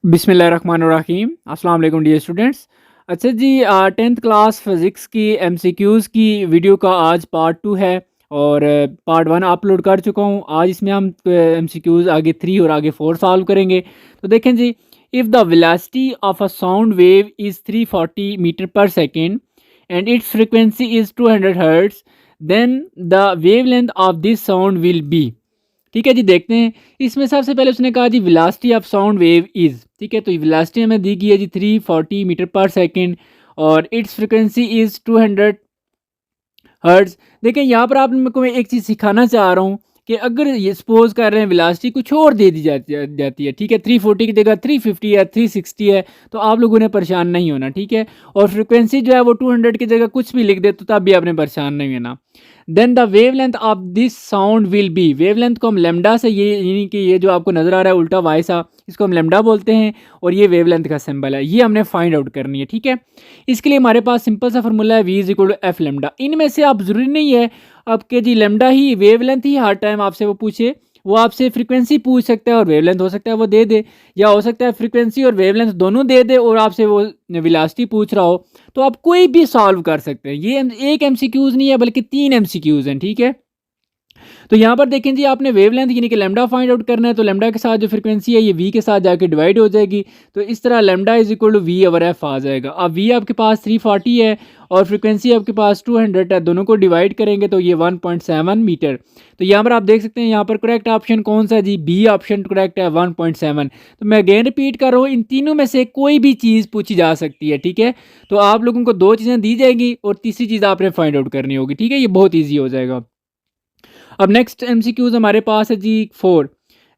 बिस्मिल्लाहिर्रहमानिर्रहीम। अस्सलाम वालेकुम डियर स्टूडेंट्स। अच्छा जी, 10th क्लास फिज़िक्स की एमसीक्यूज़ की वीडियो का आज पार्ट 2 है और पार्ट 1 अपलोड कर चुका हूँ। आज इसमें हम एमसीक्यूज़ आगे 3 और आगे 4 सॉल्व करेंगे। तो देखें जी, if the velocity of a sound wave is 340 metre per second and its frequency is 200 hertz, then the wavelength of this sound will be. ठीक है जी, देखते हैं। इसमें सबसे पहले उसने कहा जी velocity of sound wave is, ठीक है, तो वेलोसिटी हमें दी गई है जी 340 मीटर पर सेकंड और इट्स फ्रिक्वेंसी इज़ 200 हर्ट्ज़। देखिए यहाँ पर आप मेरे को मैं एक चीज़ सिखाना चाह रहा हूँ कि अगर ये सपोज कर रहे हैं वेलोसिटी कुछ और दे दी जाती है, ठीक है, 340 की जगह 350 है, 360 है, तो आप लोगों ने परेशान नहीं होना, ठीक है। और फ्रिक्वेंसी जो है वो 200 की जगह कुछ भी लिख दे तो तब भी आपने परेशान नहीं होना। Then the wavelength of this sound will be, wavelength को हम लेमडा से, ये यानी कि ये जो आपको नज़र आ रहा है उल्टा वाई सा, इसको हम लेमडा बोलते हैं और ये वेवलेंथ का सिंबल है, ये हमने फाइंड आउट करनी है, ठीक है। इसके लिए हमारे पास सिंपल सा फार्मूला है, v is equal to f lambda. इनमें से आप ज़रूरी नहीं है आपके जी लेमडा ही वेवलेंथ ही हर टाइम आपसे वो पूछे, वो आपसे फ्रीक्वेंसी पूछ सकता है और वेवलेंथ हो सकता है वो दे दे, या हो सकता है फ्रीक्वेंसी और वेवलेंथ दोनों दे दे और आपसे वो वेलोसिटी पूछ रहा हो, तो आप कोई भी सॉल्व कर सकते हैं। ये एक एमसीक्यूज़ नहीं है बल्कि 3 एमसीक्यूज़ हैं, ठीक है। तो यहाँ पर देखें जी, आपने वेवलेंथ यानी कि लेमडा फाइंड आउट करना है, तो लेमडा के साथ जो फ्रीक्वेंसी है ये वी के साथ जाके डिवाइड हो जाएगी, तो इस तरह lambda is equal to V over F आ जाएगा। अब वी आपके पास 340 है और फ्रीक्वेंसी आपके पास 200 है, दोनों को डिवाइड करेंगे तो ये 1.7 मीटर। तो यहाँ पर आप देख सकते हैं यहाँ पर करेक्ट ऑप्शन कौन सा है जी, बी ऑप्शन करेक्ट है, 1.7। तो मैं अगेन रिपीट कर रहा हूँ, इन तीनों में से कोई भी चीज़ पूछी जा सकती है, ठीक है। तो आप लोगों को दो चीज़ें दी जाएंगी और तीसरी चीज़ आपने फाइंड आउट करनी होगी, ठीक है, ये बहुत ईजी हो जाएगा। अब नेक्स्ट एमसीक्यूज हमारे पास है जी 4।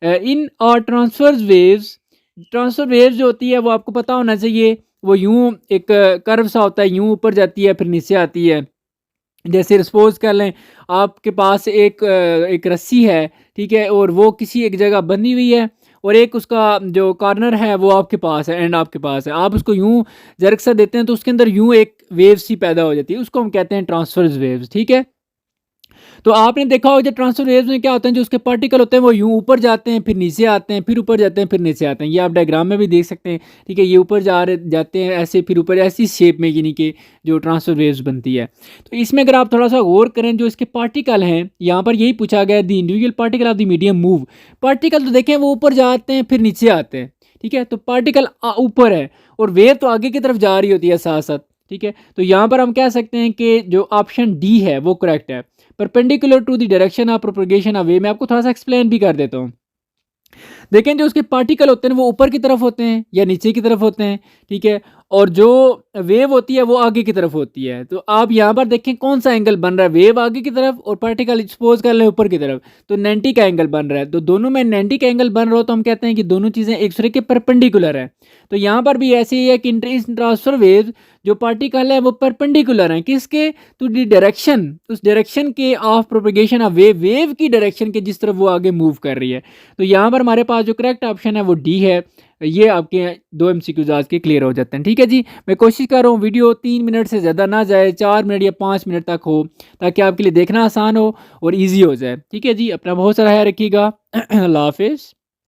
इन और ट्रांसफर वेव्स जो होती है वो आपको पता होना चाहिए, वो यूं एक कर्व सा होता है, यूं ऊपर जाती है फिर नीचे आती है। जैसे सपोज कर लें आपके पास एक रस्सी है, ठीक है, और वो किसी एक जगह बंधी हुई है और एक उसका जो कॉर्नर है वो आपके पास है, एंड आपके पास है, आप उसको यूं जर्क सा देते हैं तो उसके अंदर यूं एक वेव सी पैदा हो जाती है, उसको हम कहते हैं ट्रांसफर वेव्स, ठीक है। तो आपने देखा होगा जो ट्रांसफर वेव्स में क्या होते हैं, जो उसके पार्टिकल होते हैं वो यूं ऊपर जाते हैं फिर नीचे आते हैं, फिर ऊपर जाते हैं फिर नीचे आते हैं, ये आप डायग्राम में भी देख सकते हैं, ठीक है। ये ऊपर जाते हैं ऐसे, फिर ऊपर ऐसी शेप में, यानी कि जो ट्रांसफर वेव्स बनती है। तो इसमें अगर आप थोड़ा सा गौर करें, जो इसके पार्टिकल हैं यहाँ पर यही पूछा गया, the individual particle of the medium move. Particle तो देखें वो ऊपर जाते हैं फिर नीचे आते हैं, ठीक है, तो पार्टिकल ऊपर है और वेव तो आगे की तरफ जा रही होती है साथ साथ, ठीक है। तो यहाँ पर हम कह सकते हैं कि जो ऑप्शन डी है वो करेक्ट है, perpendicular to the direction of propagation of wave. मैं आपको थोड़ा सा एक्सप्लेन भी कर देता हूँ। देखें जो उसके पार्टिकल होते हैं वो ऊपर की तरफ होते हैं या नीचे की तरफ होते हैं, ठीक है, और जो वेव होती है वो आगे की तरफ होती है। तो आप यहाँ पर देखें कौन सा एंगल बन रहा है, वेव आगे की तरफ और पार्टिकल सपोज कर लें ऊपर की तरफ, तो 90 का एंगल बन रहा है। तो दोनों में 90 का एंगल बन रहा हो तो हम कहते हैं कि दोनों चीज़ें एक दूसरे के परपेंडिकुलर है। तो यहाँ पर भी ऐसे ही है कि ट्रांसफर वेव जो पार्टिकल है वो परपेंडिकुलर है किसके, टू दी डायरेक्शन, उस डायरेक्शन के of propagation of wave, wave की डायरेक्शन के जिस तरफ वो आगे मूव कर रही है। तो यहाँ पर हमारे पास जो करेक्ट ऑप्शन है वो डी है। ये आपके दो एमसीक्यूज आज के क्लियर हो जाते हैं, ठीक है जी। मैं कोशिश कर रहा हूँ वीडियो 3 मिनट से ज़्यादा ना जाए, 4 मिनट या 5 मिनट तक हो, ताकि आपके लिए देखना आसान हो और ईजी हो जाए, ठीक है जी। अपना बहुत सारा ख्याल रखिएगा। अल्लाह हाफिज़।